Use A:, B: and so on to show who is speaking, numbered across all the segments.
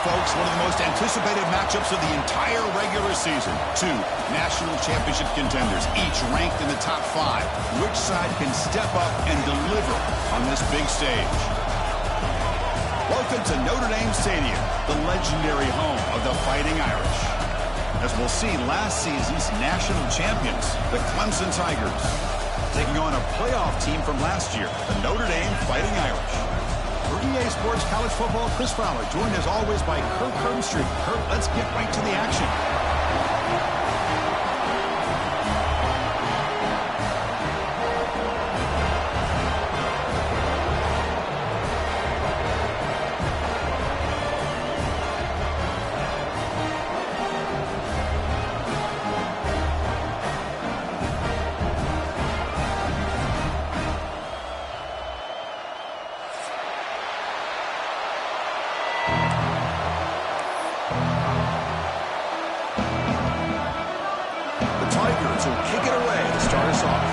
A: Folks, one of the most anticipated matchups of the entire regular season. Two national championship contenders, each ranked in the top 5. Which side can step up and deliver on this big stage? Welcome to Notre Dame Stadium, the legendary home of the Fighting Irish. As we'll see, last season's national champions, the Clemson Tigers, taking on a playoff team from last year, the Notre Dame Fighting Irish. For EA Sports College Football, Chris Fowler, joined as always by Kurt Herbstreit. Kurt, let's get right to the action. Tigers will kick it away to start us off.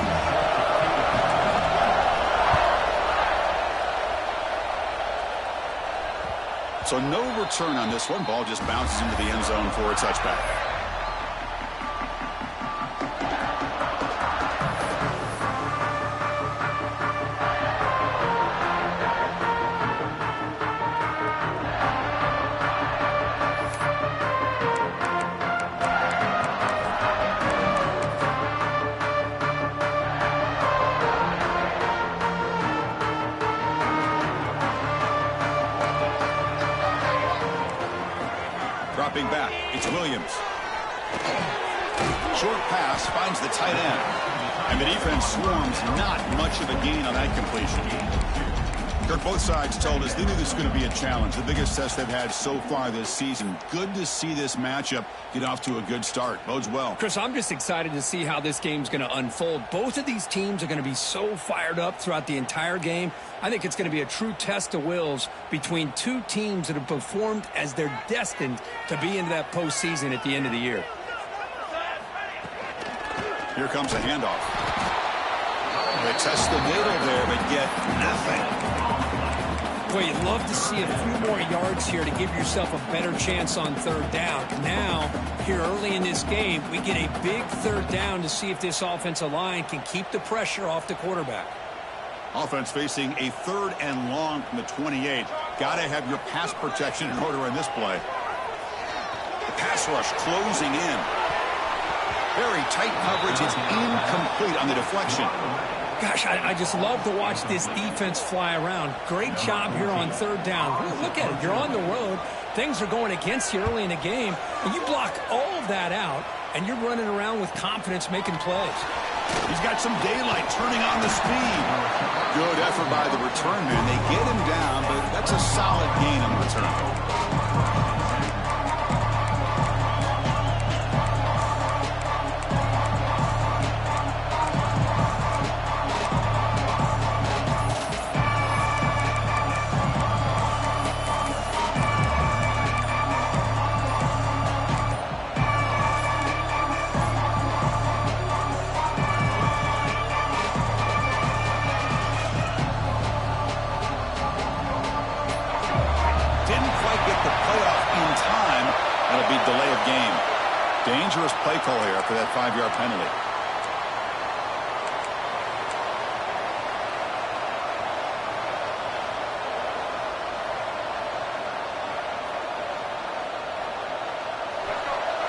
A: So no return on this one. Ball just bounces into the end zone for a touchback. Dropping back, it's Williams. Short pass finds the tight end. And the defense swarms, not much of a gain on that completion. Kirk, both sides told us they knew this was going to be a challenge. The biggest test they've had so far this season. Good to see this matchup get off to a good start. Bodes well.
B: Chris, I'm just excited to see how this game's going to unfold. Both of these teams are going to be so fired up throughout the entire game. I think it's going to be a true test of wills between two teams that have performed as they're destined to be into that postseason at the end of the year.
A: Here comes a handoff. They test the middle there, but get nothing.
B: Boy, you'd love to see a few more yards here to give yourself a better chance on third down. Now, here early in this game, we get a big third down to see if this offensive line can keep the pressure off the quarterback.
A: Offense facing a 3rd and long from the 28. Got to have your pass protection in order in this play. The pass rush closing in. Very tight coverage. It's incomplete on the deflection.
B: Gosh, I just love to watch this defense fly around. Great job here on third down. Look at it. You're on the road. Things are going against you early in the game. And you block all of that out, and you're running around with confidence making plays.
A: He's got some daylight turning on the speed. Good effort by the return man. They get him down, but that's a solid gain on the return. Delay of game. Dangerous play call here after that 5-yard penalty.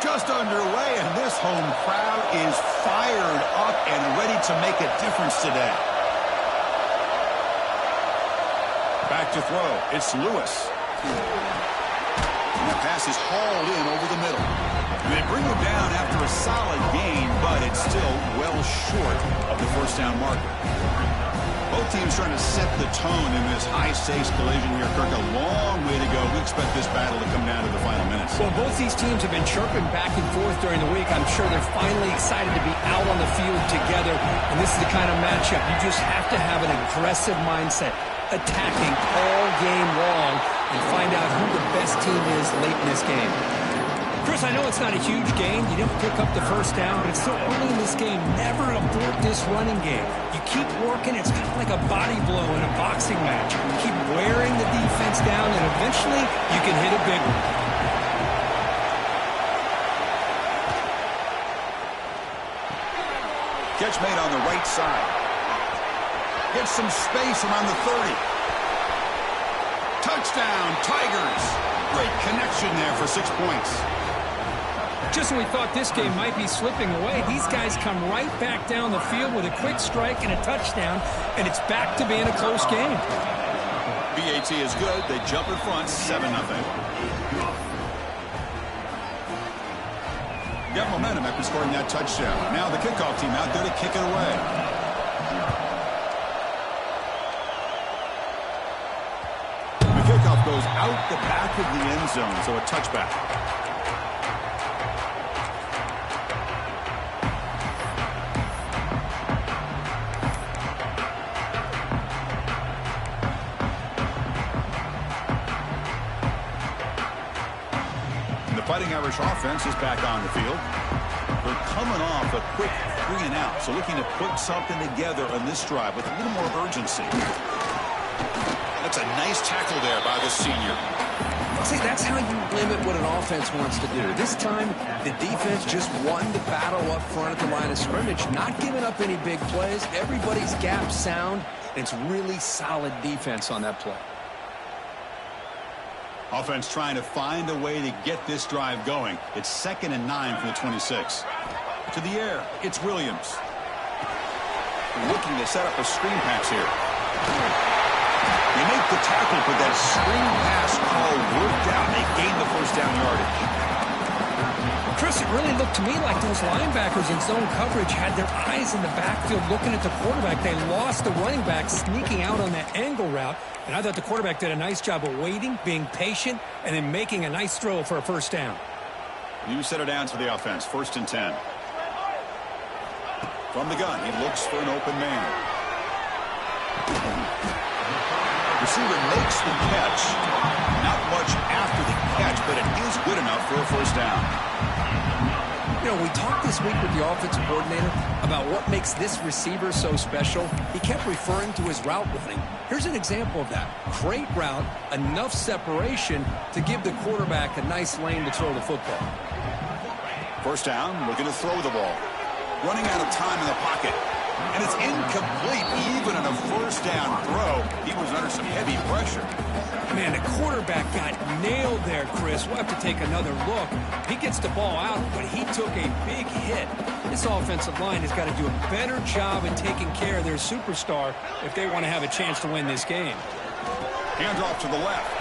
A: Just underway, and this home crowd is fired up and ready to make a difference today. Back to throw. It's Lewis. And the pass is hauled in over the middle. They bring him down after a solid gain, but it's still well short of the first down marker. Both teams trying to set the tone in this high-stakes collision here. Kirk, a long way to go. We expect this battle to come down to the final minutes.
B: Well, both these teams have been chirping back and forth during the week. I'm sure they're finally excited to be out on the field together. And this is the kind of matchup you just have to have an aggressive mindset, attacking all game long, and find out who the best team is late in this game. Chris, I know it's not a huge gain. You didn't pick up the first down, but it's so early in this game. Never abort this running game. You keep working. It's kind of like a body blow in a boxing match. You keep wearing the defense down, and eventually you can hit a big one.
A: Catch made on the right side. Gets some space around the 30. Touchdown, Tigers. Great connection there for 6 points.
B: Just when we thought this game might be slipping away, these guys come right back down the field with a quick strike and a touchdown, and it's back to being a close game.
A: BAT is good. They jump in front, 7-0. Got momentum after scoring that touchdown. Now the kickoff team out there to kick it away. The kickoff goes out the back of the end zone, so a touchback. Fighting Irish offense is back on the field. They're coming off a quick 3-and-out, so looking to put something together on this drive with a little more urgency. That's a nice tackle there by the senior.
B: See, that's how you limit what an offense wants to do. This time, the defense just won the battle up front at the line of scrimmage, not giving up any big plays. Everybody's gap sound, and it's really solid defense on that play.
A: Offense trying to find a way to get this drive going. It's 2nd and 9 from the 26. To the air, it's Williams. Looking to set up a screen pass here. They make the tackle, but that screen pass call worked out. They gained the first down yardage.
B: Chris, it really looked to me like those linebackers in zone coverage had their eyes in the backfield looking at the quarterback. They lost the running back sneaking out on that angle route, and I thought the quarterback did a nice job of waiting, being patient, and then making a nice throw for a first down.
A: New set of downs for the offense. 1st and 10. From the gun, he looks for an open man. Receiver makes the catch. Not much after the catch, but it is good enough for a first down.
B: You know, we talked this week with the offensive coordinator about what makes this receiver so special. He kept referring to his route running. Here's an example of that. Great route, enough separation to give the quarterback a nice lane to throw the football.
A: First down, looking to throw the ball. Running out of time in the pocket. And it's incomplete. Even on a first down throw, he was under some heavy pressure.
B: Man, the quarterback got nailed there, Chris. We'll have to take another look. He gets the ball out, but he took a big hit. This offensive line has got to do a better job at taking care of their superstar if they want to have a chance to win this game.
A: Hands off to the left.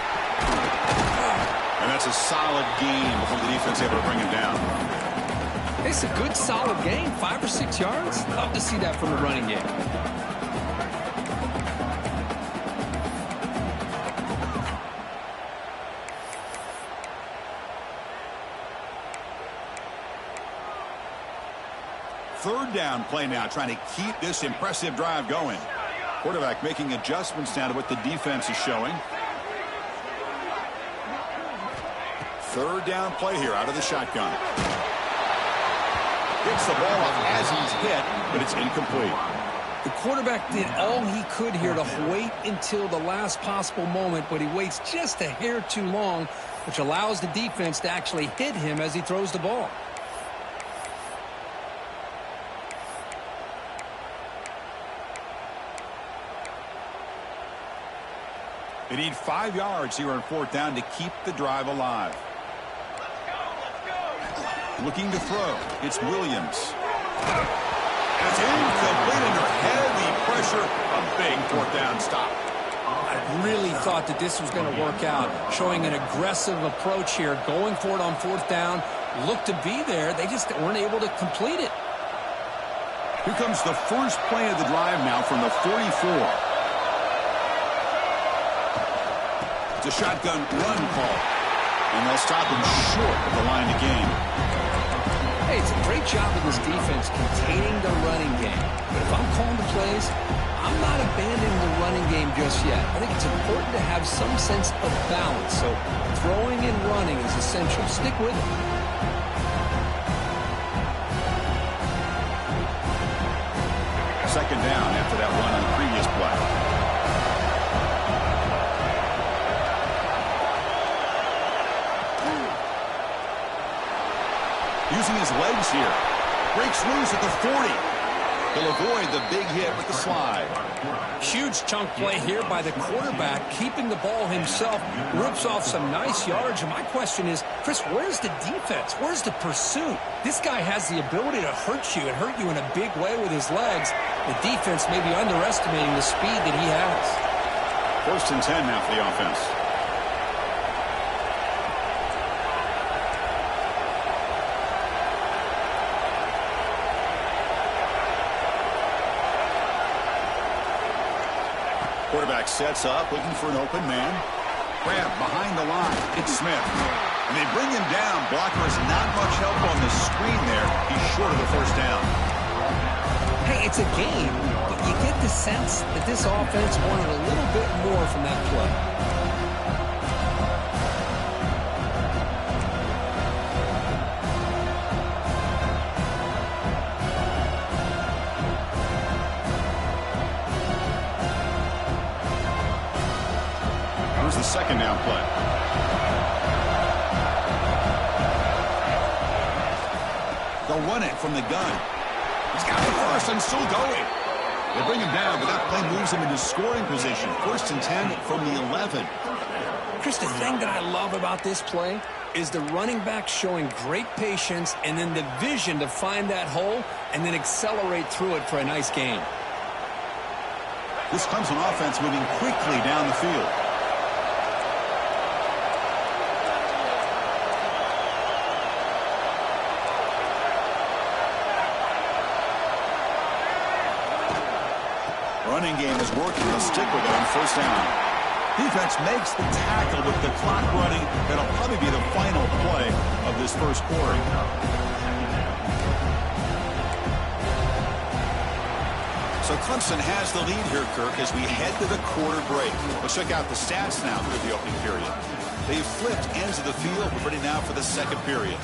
A: And that's a solid gain before the defense able to bring him down.
B: It's a good, solid game. 5 or 6 yards. Love to see that from the running game.
A: Third down play now, trying to keep this impressive drive going. Quarterback making adjustments now to what the defense is showing. Third down play here out of the shotgun. Gets the ball off as he's hit, but it's incomplete.
B: The quarterback did all he could here to wait until the last possible moment, but he waits just a hair too long, which allows the defense to actually hit him as he throws the ball.
A: They need 5 yards here on 4th down to keep the drive alive. Looking to throw. It's Williams. And it's incomplete under heavy pressure. A big 4th down stop.
B: I really thought that this was going to work out, showing an aggressive approach here, going for it on 4th down. Looked to be there. They just weren't able to complete it.
A: Here comes the first play of the drive now from the 44. It's a shotgun run call. And they'll stop him short of the line to gain.
B: Hey, it's a great job of this defense containing the running game. But if I'm calling the plays, I'm not abandoning the running game just yet. I think it's important to have some sense of balance. So throwing and running is essential. Stick with it.
A: Second down after that run on the previous play. Using his legs here. Breaks loose at the 40. He'll avoid the big hit with the slide.
B: Huge chunk play here by the quarterback, keeping the ball himself, rips off some nice yards. And my question is, Chris, where's the defense? Where's the pursuit? This guy has the ability to hurt you and hurt you in a big way with his legs. The defense may be underestimating the speed that he has.
A: 1st and 10 now for the offense. Quarterback sets up, looking for an open man. Grab behind the line. It's Smith. And they bring him down. Blocker has not much help on the screen there. He's short of the first down.
B: Hey, it's a game, but you get the sense that this offense wanted a little bit more from that play.
A: The second down play. They'll run it from the gun. He's got the first and still going. They bring him down, but that play moves him into scoring position. 1st and 10 from the 11.
B: Chris, the thing that I love about this play is the running back showing great patience and then the vision to find that hole and then accelerate through it for a nice gain.
A: This comes on offense moving quickly down the field. Running game is working. They'll stick with it on 1st down. Defense makes the tackle with the clock running. That'll probably be the final play of this first quarter. So Clemson has the lead here, Kirk, as we head to the quarter break. Let's check out the stats now through the opening period. They've flipped ends of the field. We're ready now for the second period.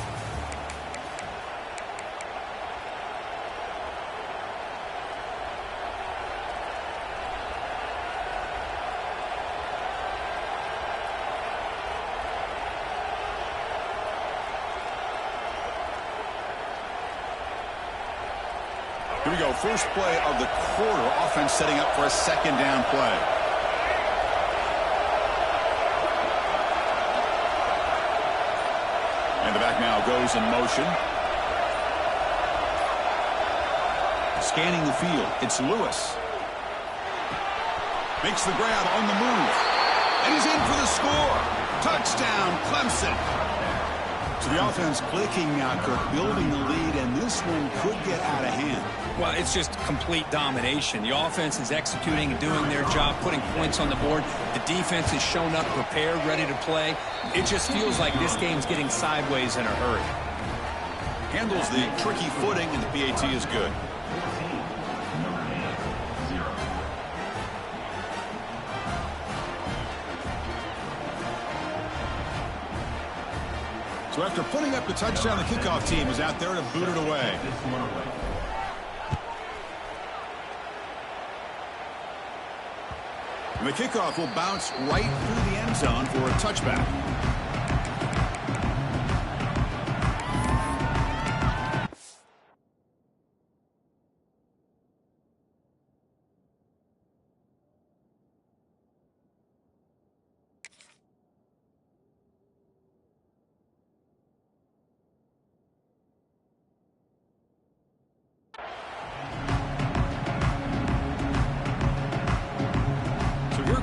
A: Here we go. First play of the quarter. Offense setting up for a 2nd down play. And the back now goes in motion. Scanning the field. It's Lewis. Makes the grab on the move. And he's in for the score. Touchdown, Clemson. So the offense clicking now, Kirk, building the lead, and this one could get out of hand.
B: Well, it's just complete domination. The offense is executing and doing their job, putting points on the board. The defense has shown up prepared, ready to play. It just feels like this game's getting sideways in a hurry.
A: Handles the tricky footing, and the PAT is good. So after putting up the touchdown, the kickoff team is out there to boot it away. And the kickoff will bounce right through the end zone for a touchback.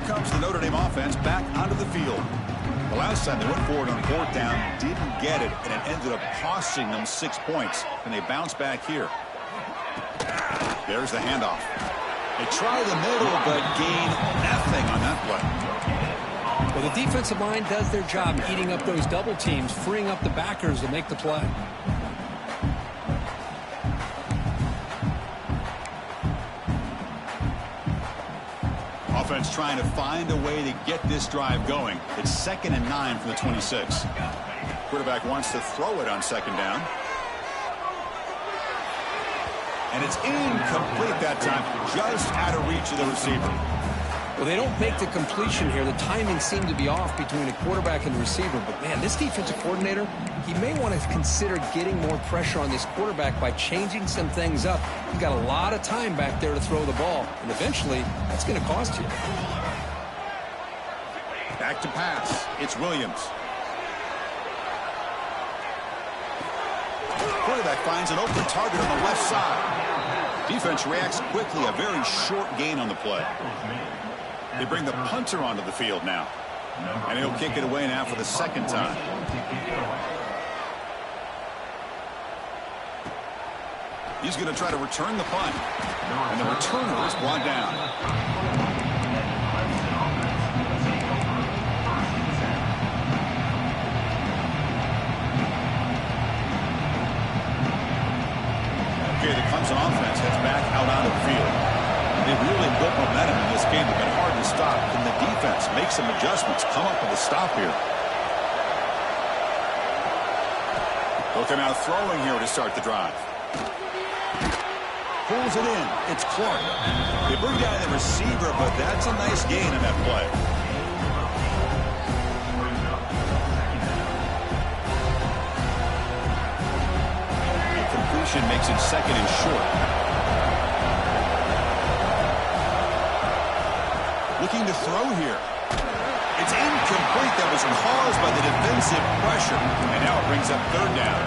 A: Comes the Notre Dame offense back onto the field. The last time they went forward on 4th down, didn't get it, and it ended up costing them 6 points. And they bounce back here. There's the handoff. They try the middle, but gain nothing on that play.
B: Well, the defensive line does their job eating up those double teams, freeing up the backers to make the play.
A: Offense trying to find a way to get this drive going. It's 2nd and 9 from the 26. Quarterback wants to throw it on 2nd down. And it's incomplete that time, just out of reach of the receiver.
B: Well, they don't make the completion here. The timing seemed to be off between the quarterback and the receiver. But, man, this defensive coordinator, he may want to consider getting more pressure on this quarterback by changing some things up. He's got a lot of time back there to throw the ball. And eventually, that's going to cost you.
A: Back to pass. It's Williams. Quarterback finds an open target on the left side. Defense reacts quickly. A very short gain on the play. They bring the punter onto the field now. And he'll kick it away now for the 2nd time. He's going to try to return the punt. And the returner is brought down. Okay, the Clemson offense heads back out onto the field. They've really built momentum in this game. They've been hard to stop. Can the defense make some adjustments, come up with a stop here? They'll come out throwing here to start the drive. Pulls it in. It's Clark. They bring down the receiver, but that's a nice gain in that play. makes it 2nd and short. Looking to throw here. It's incomplete. That was caused by the defensive pressure. And now it brings up 3rd down.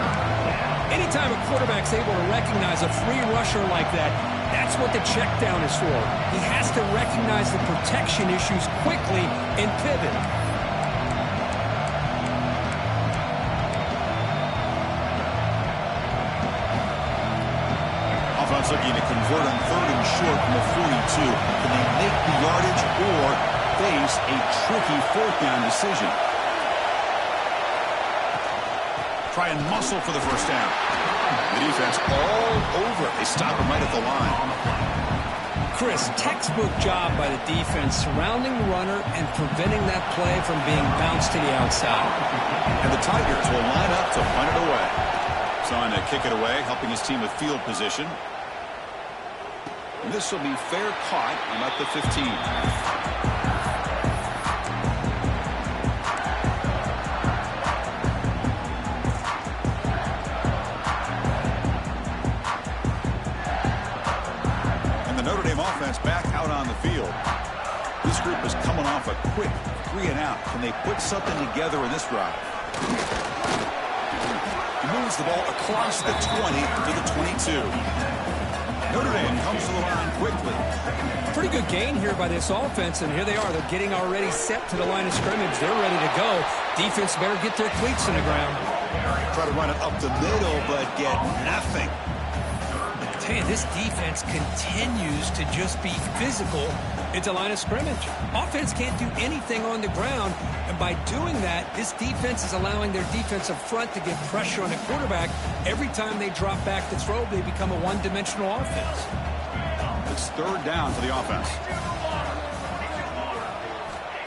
B: Anytime a quarterback's able to recognize a free rusher like that, that's what the check down is for. He has to recognize the protection issues quickly and pivot.
A: Offense looking to convert on 3rd and short from the 42. Can they make the yardage or face a tricky 4th down decision? Try and muscle for the 1st down. The defense all over. They stop him right at the line.
B: Chris, textbook job by the defense surrounding the runner and preventing that play from being bounced to the outside.
A: And the Tigers will line up to punt it away. Trying to kick it away, helping his team with field position. And this will be fair caught about the 15. Notre Dame offense back out on the field. This group is coming off a quick 3 and out. Can they put something together in this drive? He moves the ball across the 20 to the 22. Notre Dame comes to the line quickly.
B: Pretty good gain here by this offense, and here they are. They're getting already set to the line of scrimmage. They're ready to go. Defense better get their cleats in the ground.
A: Try to run it up the middle, but get nothing.
B: Hey, this defense continues to just be physical at the line of scrimmage. Offense can't do anything on the ground, and by doing that, this defense is allowing their defensive front to get pressure on the quarterback. Every time they drop back to throw, they become a one-dimensional offense.
A: It's 3rd down for the offense.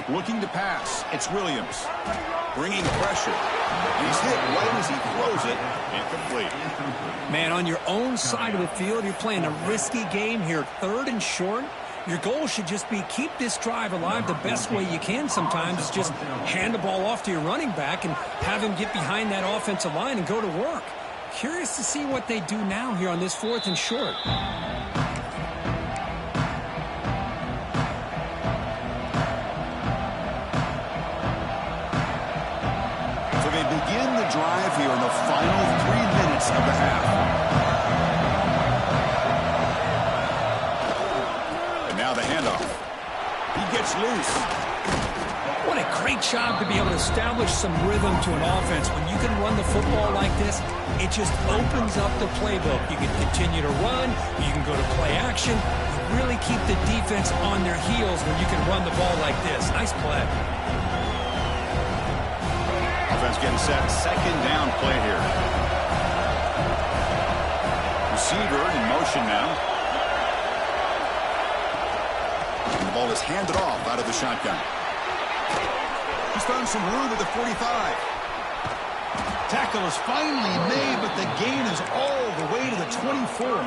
A: Looking to pass. It's Williams. Bringing pressure. He's hit right as he throws it. Incomplete.
B: Man, on your own side of the field, you're playing a risky game here. 3rd and short. Your goal should just be keep this drive alive the best way you can sometimes. Is just hand the ball off to your running back and have him get behind that offensive line and go to work. Curious to see what they do now here on this 4th and short.
A: They begin the drive here in the final 3 minutes of the half. And now the handoff. He gets loose.
B: What a great job to be able to establish some rhythm to an offense. When you can run the football like this, it just opens up the playbook. You can continue to run. You can go to play action. You really keep the defense on their heels when you can run the ball like this. Nice play.
A: Offense getting set. 2nd down play here. Receiver in motion now. And the ball is handed off out of the shotgun. He's found some room at the 45. Tackle is finally made, but the gain is all the way to the 24.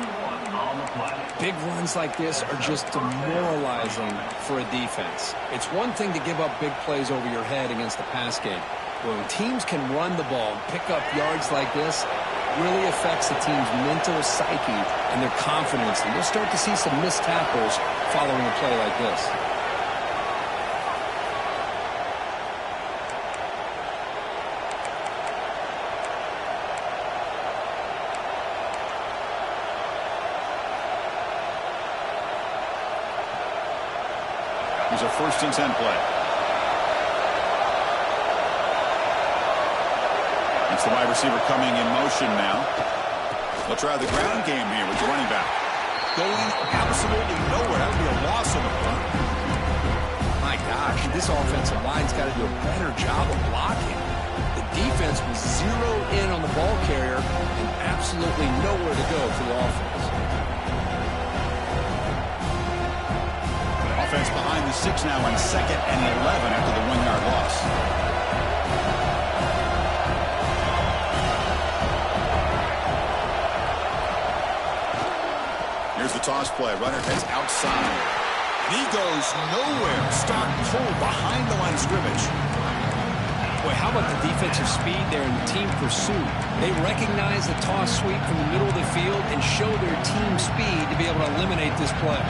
B: Big runs like this are just demoralizing for a defense. It's one thing to give up big plays over your head against the pass game. When teams can run the ball and pick up yards like this, it really affects the team's mental psyche and their confidence. And you'll start to see some missed tackles following a play like this.
A: Here's a 1st and 10 play. It's the wide receiver coming in motion now. They'll try the ground game here with the running back. Going absolutely nowhere. That would be a loss on the front.
B: My gosh, this offensive line's got to do a better job of blocking. The defense was zeroed in on the ball carrier and absolutely nowhere to go for the offense.
A: Offense behind the 6 now on 2nd and 11 after the 1-yard loss. Here's the toss play. Runner heads outside. He goes nowhere. Stop pull behind the line of scrimmage.
B: Boy, how how about the defensive speed there in the team pursuit? They recognize the toss sweep from the middle of the field and show their team speed to be able to eliminate this play.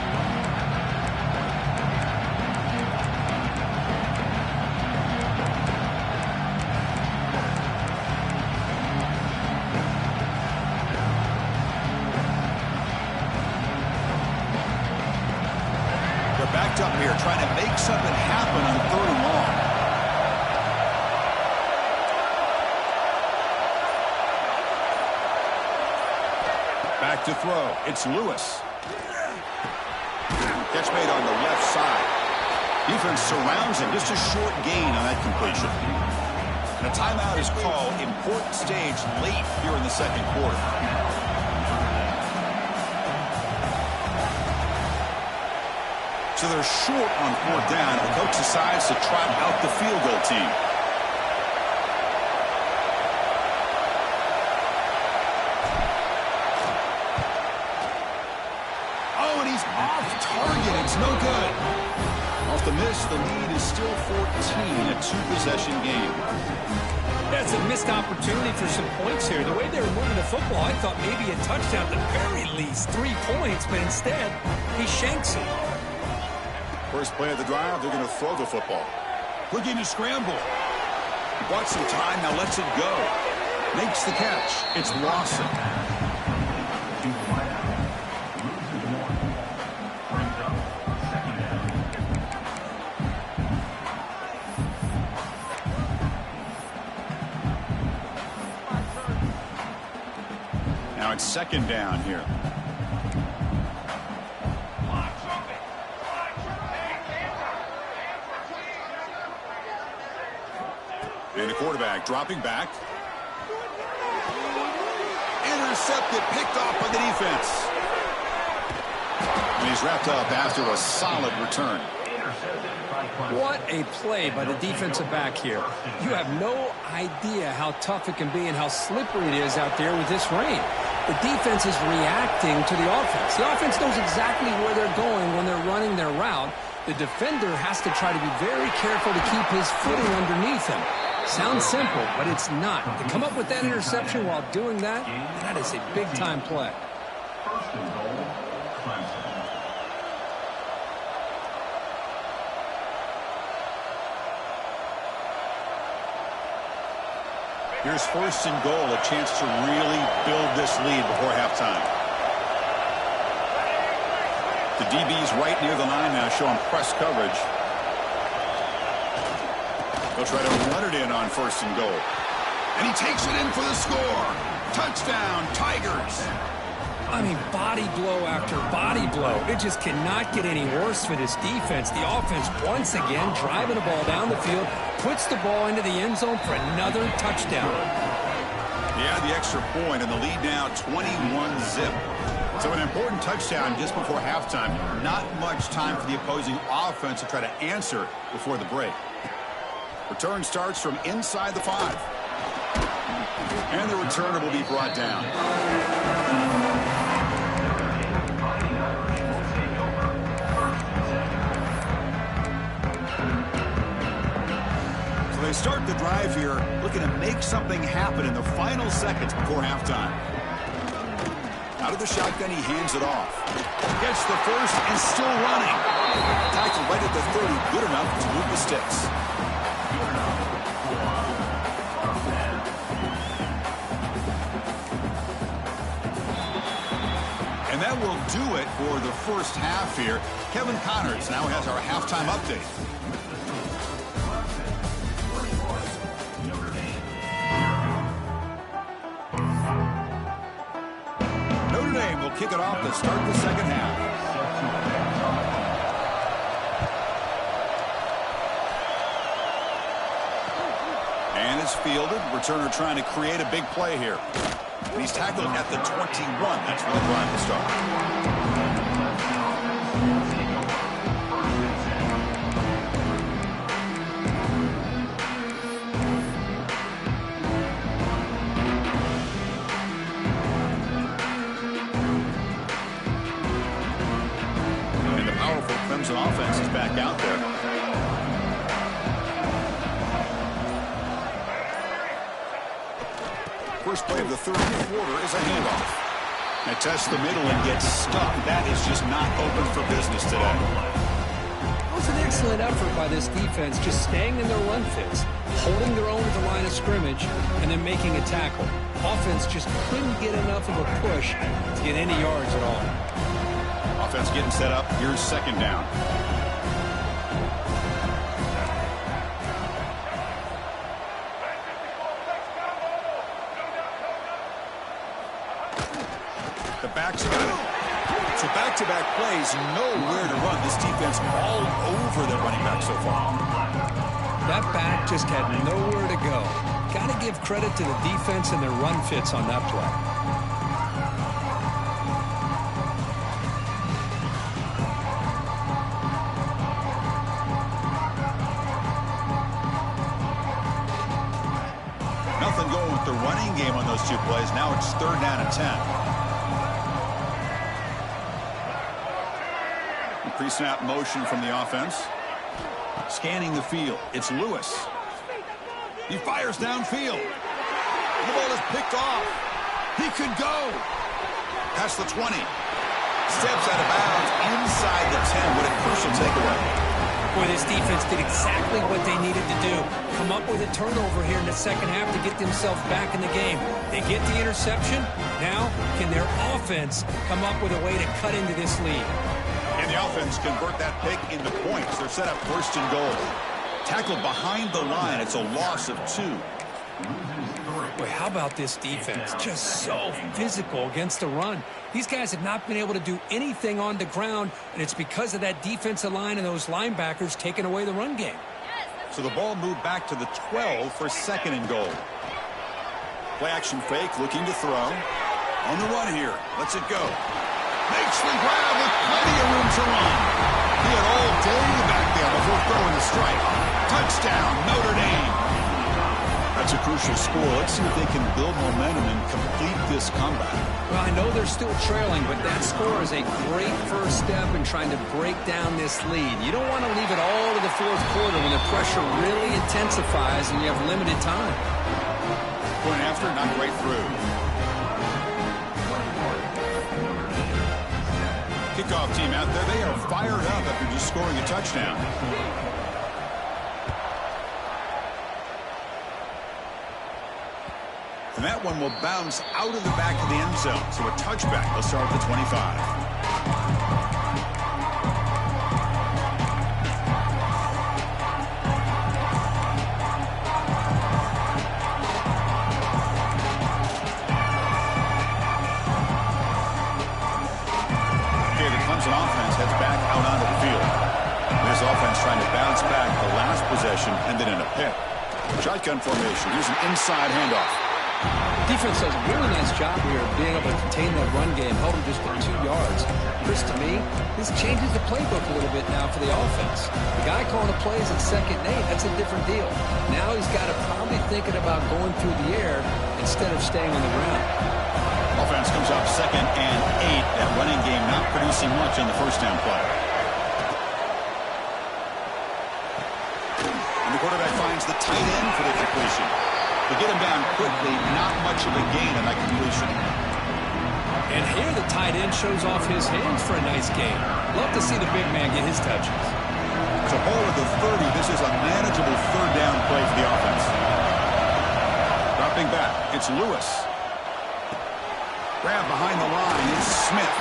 A: They're backed up here trying to make something happen on 3rd and long. Back to throw. It's Lewis. Catch made on the left side. Defense surrounds him. Just a short gain on that completion. And a timeout is called. Important stage late here in the 2nd quarter. So they're short on 4th down. The coach decides to trot out the field goal team. Target, it's no good. Off the miss, the lead is still 14, a 2-possession game.
B: That's a missed opportunity for some points here. The way they were moving the football, I thought maybe a touchdown at the very least, 3 points, but instead, he shanks it.
A: First play of the drive, they're going to throw the football. Looking to scramble. Bought some time, now lets it go. Makes the catch. It's Lawson. Now it's 2nd down here. And the quarterback dropping back. Intercepted, picked off by the defense. And he's wrapped up after a solid return.
B: What a play by the defensive back here. You have no idea how tough it can be and how slippery it is out there with this rain. The defense is reacting to the offense. The offense knows exactly where they're going when they're running their route. The defender has to try to be very careful to keep his footing underneath him. Sounds simple, but it's not. To come up with that interception while doing that, that is a big-time play.
A: Here's 1st and goal, a chance to really build this lead before halftime. The DB's right near the line now, showing press coverage. They'll try to run it in on 1st and goal. And he takes it in for the score. Touchdown, Tigers.
B: I mean, body blow after body blow. It just cannot get any worse for this defense. The offense, once again, driving the ball down the field, puts the ball into the end zone for another touchdown.
A: Yeah, the extra point, and the lead now 21-zip. So an important touchdown just before halftime. Not much time for the opposing offense to try to answer before the break. Return starts from inside the 5. And the returner will be brought down. So they start the drive here, looking to make something happen in the final seconds before halftime. Out of the shotgun, he hands it off. Gets the first and still running. Tackle right at the 30, good enough to move the sticks. And that will do it for the first half here. Kevin Connors now has our halftime update. Notre Dame will kick it off to start the second half. And it's fielded. Returner trying to create a big play here. And he's tackled at the 21. That's where the drive will start. And the powerful Clemson offense is back out there. First play of the third quarter is a handoff. Now tests the middle and gets stuck. That is just not open for business today.
B: It was an excellent effort by this defense, just staying in their run fits, holding their own at the line of scrimmage, and then making a tackle. Offense just couldn't get enough of a push to get any yards at all.
A: Offense getting set up. Here's second down. The back's got it. So back-to-back plays, nowhere to run. This defense all over their running back so far.
B: That back just had nowhere to go. Got to give credit to the defense and their run fits on that play.
A: Nothing going with the running game on those two plays. Now it's third down and 10. Pre-snap motion from the offense. Scanning the field. It's Lewis. He fires downfield. The ball is picked off. He could go. Past the 20. Steps out of bounds inside the 10. What a crucial takeaway.
B: Boy, this defense did exactly what they needed to do. Come up with a turnover here in the second half to get themselves back in the game. They get the interception. Now, can their offense come up with a way to cut into this lead?
A: And the offense convert that pick into points. They're set up first and goal. Tackled behind the line. It's a loss of 2.
B: Boy, how about this defense? Just so physical against the run. These guys have not been able to do anything on the ground, and it's because of that defensive line and those linebackers taking away the run game.
A: So the ball moved back to the 12 for second and goal. Play action fake, looking to throw. On the run here. Lets it go. Makes the grab with plenty of room to run. He had all day back there before throwing the strike. Touchdown, Notre Dame. That's a crucial score. Let's see if they can build momentum and complete this comeback.
B: Well, I know they're still trailing, but that score is a great first step in trying to break down this lead. You don't want to leave it all to the fourth quarter when the pressure really intensifies and you have limited time.
A: Point after, not right through. Kickoff team out there, they are fired up after just scoring a touchdown. And that one will bounce out of the back of the end zone. So a touchback. They'll start at the 25. Offense heads back out onto the field. This offense trying to bounce back the last possession, ended in a pick. Shotgun formation. Here's an inside handoff.
B: Defense does a really nice job here of being able to contain that run game, held him just for 2 yards. Chris, to me, this changes the playbook a little bit now for the offense. The guy calling the plays at 2nd and 8, that's a different deal. Now he's got to probably thinking about going through the air instead of staying on the ground.
A: Offense comes up 2nd and 8. That running game not producing much on the first down play. And the quarterback finds the tight end for the completion. They get him down quickly, not much of a gain on that completion.
B: And here the tight end shows off his hands for a nice gain. Love to see the big man get his touches.
A: So ball at the 30. This is a manageable third down play for the offense. Dropping back, it's Lewis. Grab behind the line is Smith.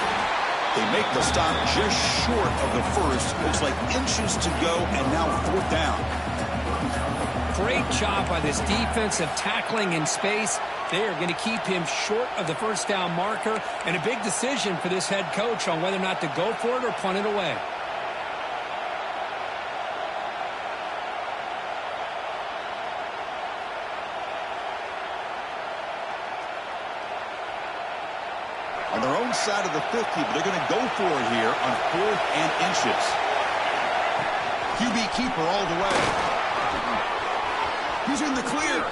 A: They make the stop just short of the first. Looks like inches to go, and now 4th down.
B: Great job by this defensive tackling in space. They are going to keep him short of the first down marker, and a big decision for this head coach on whether or not to go for it or punt it away.
A: On their own side of the 50, but they're going to go for it here on 4th and inches. QB keeper all the way. He's in the clear.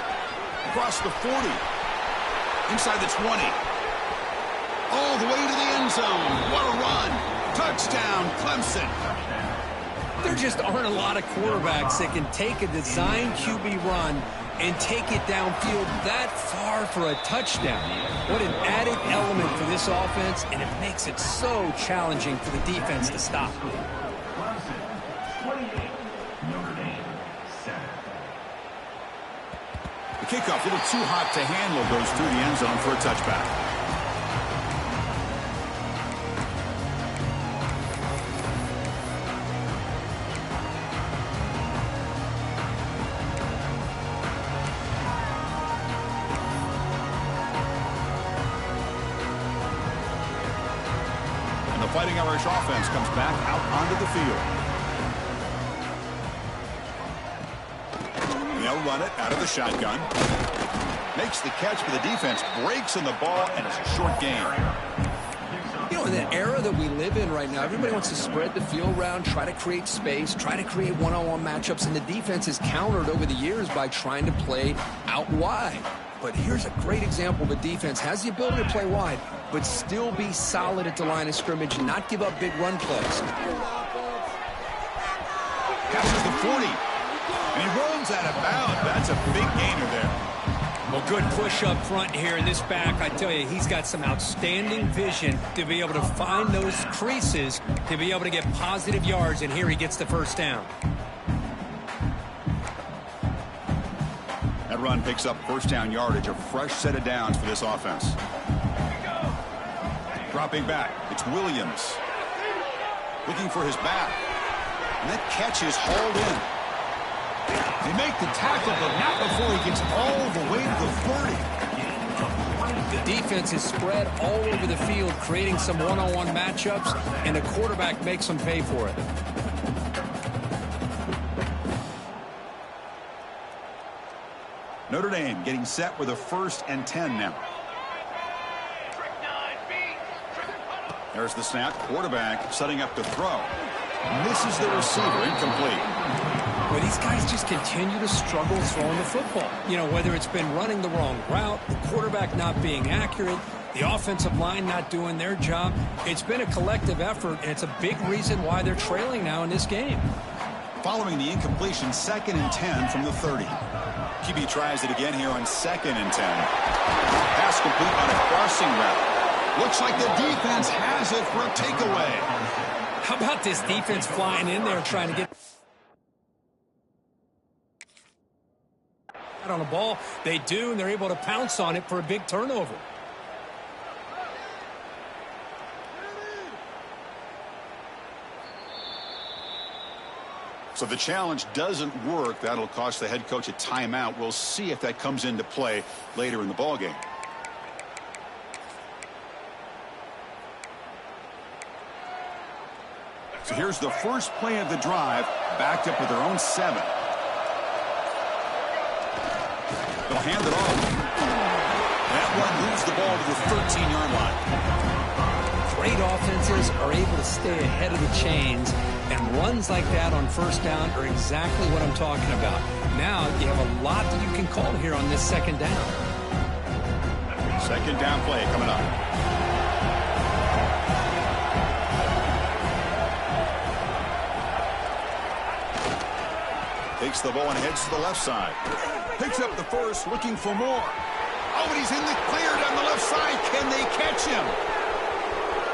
A: Across the 40. Inside the 20. All the way to the end zone. What a run. Touchdown, Clemson.
B: There just aren't a lot of quarterbacks that can take a design QB run and take it downfield that far for a touchdown. What an added element for this offense, and it makes it so challenging for the defense to stop.
A: The kickoff, a little too hot to handle, goes through the end zone for a touchback. Fighting Irish offense comes back out onto the field. They'll run it out of the shotgun. Makes the catch, but the defense breaks in the ball, and it's a short gain.
B: You know, in the era that we live in right now, everybody wants to spread the field around, try to create space, try to create one-on-one matchups, and the defense is countered over the years by trying to play out wide. But here's a great example. The defense has the ability to play wide, but still be solid at the line of scrimmage and not give up big run plays.
A: Passes the 40, and he rolls out of bounds. That's a big gainer there.
B: Well, good push up front here in this back. I tell you, he's got some outstanding vision to be able to find those creases, to be able to get positive yards, and here he gets the first down.
A: That run picks up first down yardage, a fresh set of downs for this offense. Dropping back, it's Williams. Looking for his back. And that catch is hauled in. They make the tackle, but not before he gets all the way to the 30.
B: The defense is spread all over the field, creating some one-on-one matchups, and the quarterback makes them pay for it.
A: Notre Dame getting set with a 1st and 10 now. There's the snap. Quarterback setting up to throw. Misses the receiver. Incomplete.
B: Well, these guys just continue to struggle throwing the football. You know, whether it's been running the wrong route, the quarterback not being accurate, the offensive line not doing their job. It's been a collective effort, and it's a big reason why they're trailing now in this game.
A: Following the incompletion, 2nd and 10 from the 30. QB tries it again here on 2nd and 10. Pass complete on a crossing route. Looks like the defense has it for a takeaway.
B: How about this defense flying in there trying to get on a ball? They do, and they're able to pounce on it for a big turnover.
A: So the challenge doesn't work. That'll cost the head coach a timeout. We'll see if that comes into play later in the ballgame. So here's the first play of the drive, backed up with their own 7. They'll hand it off. That one moves the ball to the 13-yard line.
B: Great offenses are able to stay ahead of the chains, and runs like that on first down are exactly what I'm talking about. Now you have a lot that you can call here on this 2nd down.
A: 2nd down play coming up. Takes the ball and heads to the left side. Picks up the first, looking for more. Oh, but he's in the clear down the left side. Can they catch him?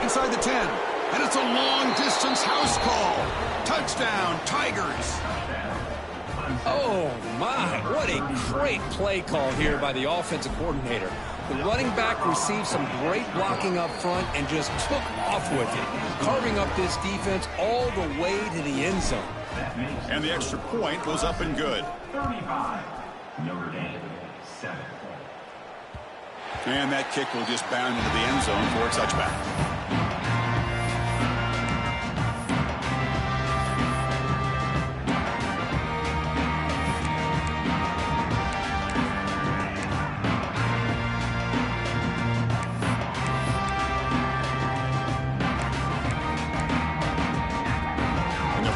A: Inside the 10. And it's a long-distance house call. Touchdown, Tigers.
B: Oh, my. What a great play call here by the offensive coordinator. The running back received some great blocking up front and just took off with it, carving up this defense all the way to the end zone.
A: And the extra point was up and good.
C: 35, Notre Dame, 7.
A: And that kick will just bound into the end zone for a touchback.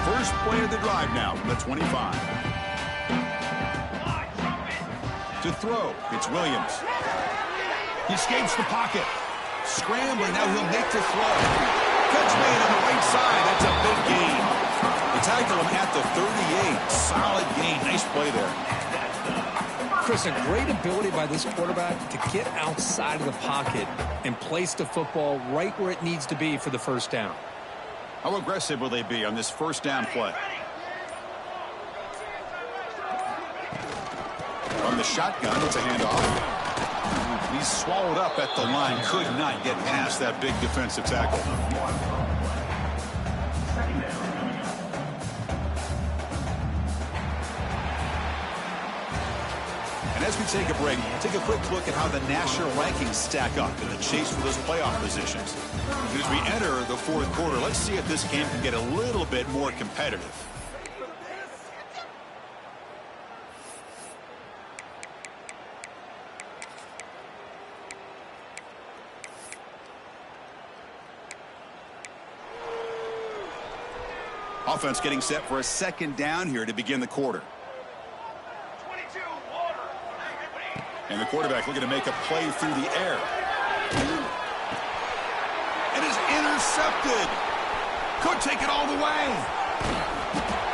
A: First play of the drive now from the 25. To throw, it's Williams. He escapes the pocket. Scrambling, now he'll make the throw. Catch made on the right side, that's a big gain. They tackle him at the 38. Solid gain, nice play there.
B: Chris, a great ability by this quarterback to get outside of the pocket and place the football right where it needs to be for the first down.
A: How aggressive will they be on this first down play? From the shotgun, it's a handoff. He's swallowed up at the line. Could not get past that big defensive tackle. And as we take a break, take a quick look at how the national rankings stack up in the chase for those playoff positions. And as we enter the fourth quarter, let's see if this game can get a little bit more competitive. Offense getting set for a second down here to begin the quarter. And the quarterback looking to make a play through the air. It is intercepted. Could take it all the way.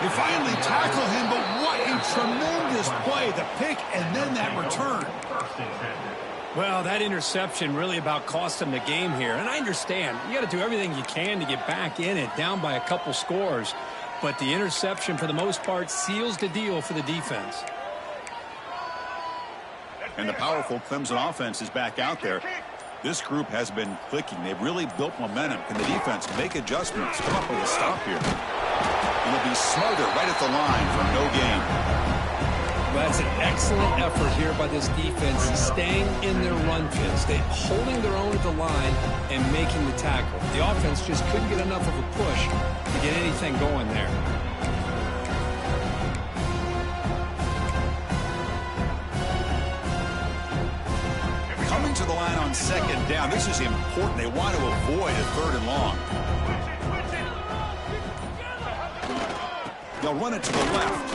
A: They finally tackle him, but what a tremendous play. The pick and then that return.
B: Well, that interception really about cost them the game here. And I understand. You got to do everything you can to get back in it, down by a couple scores. But the interception, for the most part, seals the deal for the defense.
A: And the powerful Clemson offense is back out there. This group has been clicking. They've really built momentum. Can the defense make adjustments? Come up with a stop here. And they'll be smothered right at the line for no gain.
B: Well, that's an excellent effort here by this defense, staying in their run fits. They're holding their own at the line and making the tackle. The offense just couldn't get enough of a push to get anything going there.
A: Coming to the line on second down. This is important. They want to avoid a third and long. They'll run it to the left.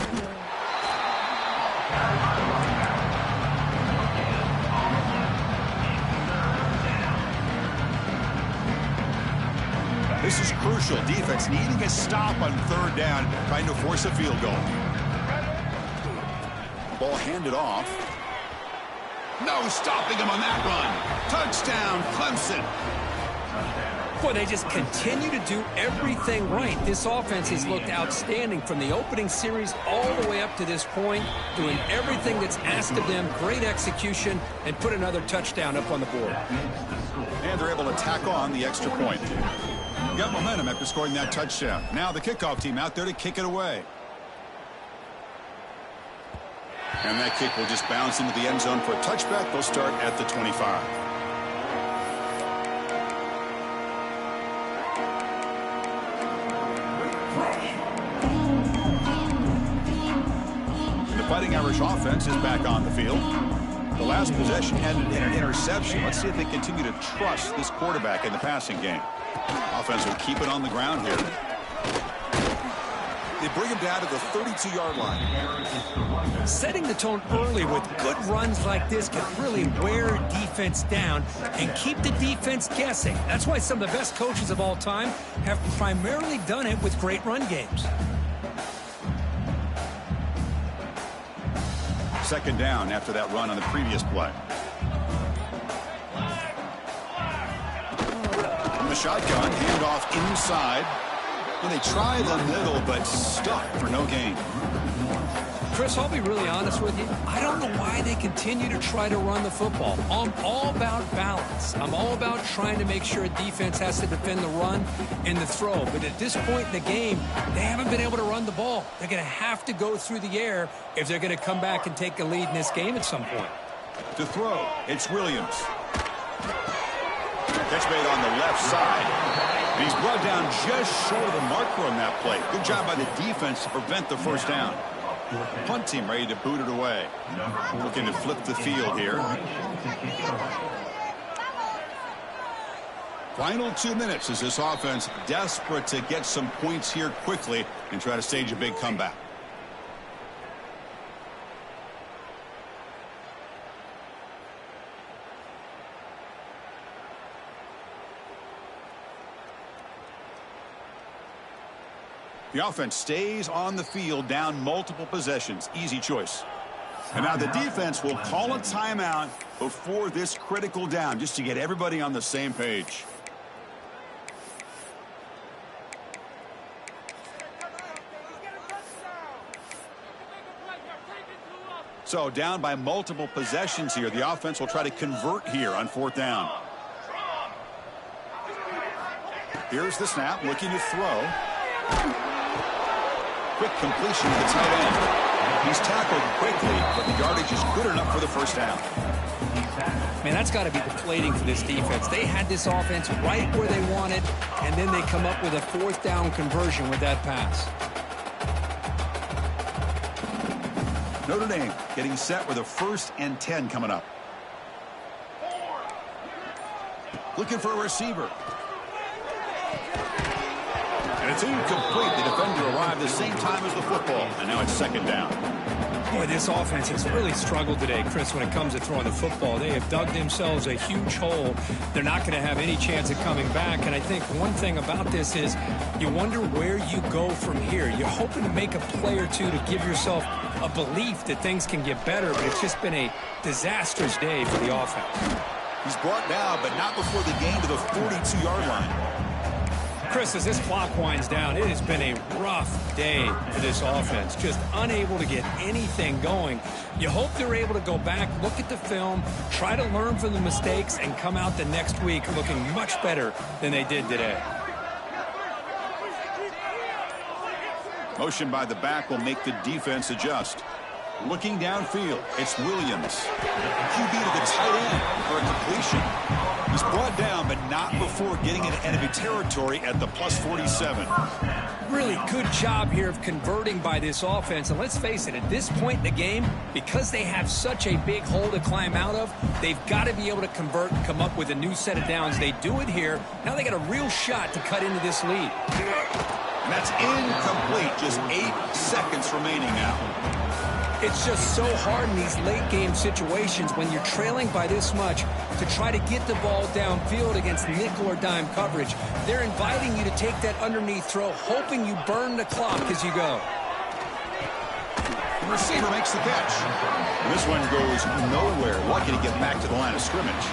A: This is crucial. Defense needing a stop on third down, trying to force a field goal. Ball handed off. No stopping him on that run. Touchdown, Clemson.
B: Boy, they just continue to do everything right. This offense has looked outstanding from the opening series all the way up to this point, doing everything that's asked of them, great execution, and put another touchdown up on the board.
A: And they're able to tack on the extra point. Got momentum after scoring that touchdown. Now the kickoff team out there to kick it away. And that kick will just bounce into the end zone for a touchback. They'll start at the 25. The Fighting Irish offense is back on the field. The last possession ended in an interception. Let's see if they continue to trust this quarterback in the passing game. Offense will keep it on the ground here. They bring him down to the 32-yard line.
B: Setting the tone early with good runs like this can really wear defense down and keep the defense guessing. That's why some of the best coaches of all time have primarily done it with great run games.
A: Second down after that run on the previous play. From the shotgun, handoff inside. And they try the middle, but stuck for no gain.
B: Chris, I'll be really honest with you. I don't know why they continue to try to run the football. I'm all about balance. I'm all about trying to make sure a defense has to defend the run and the throw. But at this point in the game, they haven't been able to run the ball. They're going to have to go through the air if they're going to come back and take a lead in this game at some point.
A: To throw, it's Williams. Catch made on the left side. He's brought down just short of the marker on that play. Good job by the defense to prevent the first down. Punt team ready to boot it away. Looking to flip the field here. Final 2 minutes as this offense desperate to get some points here quickly and try to stage a big comeback. The offense stays on the field, down multiple possessions. Easy choice. And now the defense will call a timeout before this critical down, just to get everybody on the same page. So down by multiple possessions here. The offense will try to convert here on 4th down. Here's the snap, looking to throw. Quick completion to the tight end. He's tackled quickly, but the yardage is good enough for the first down.
B: Man, that's got to be deflating for this defense. They had this offense right where they wanted, and then they come up with a 4th down conversion with that pass.
A: Notre Dame getting set with a 1st and 10 coming up. Looking for a receiver. And it's incomplete. The defender arrived the same time as the football, and now it's 2nd down.
B: Boy, this offense has really struggled today, Chris, when it comes to throwing the football. They have dug themselves a huge hole. They're not going to have any chance of coming back. And I think one thing about this is you wonder where you go from here. You're hoping to make a play or two to give yourself a belief that things can get better, but it's just been a disastrous day for the offense.
A: He's brought down, but not before the gain to the 42-yard line.
B: Chris, as this clock winds down, it has been a rough day for this offense. Just unable to get anything going. You hope they're able to go back, look at the film, try to learn from the mistakes, and come out the next week looking much better than they did today.
A: Motion by the back will make the defense adjust. Looking downfield, it's Williams. QB to the tight end for a completion. He's brought down, but not before getting into enemy territory at the +47.
B: Really good job here of converting by this offense. And let's face it, at this point in the game, because they have such a big hole to climb out of, they've got to be able to convert and come up with a new set of downs. They do it here. Now they got a real shot to cut into this lead.
A: And that's incomplete. Just 8 seconds remaining now.
B: It's just so hard in these late-game situations when you're trailing by this much to try to get the ball downfield against nickel or dime coverage. They're inviting you to take that underneath throw, hoping you burn the clock as you go.
A: The receiver makes the catch. And this one goes nowhere. Lucky to get back to the line of scrimmage.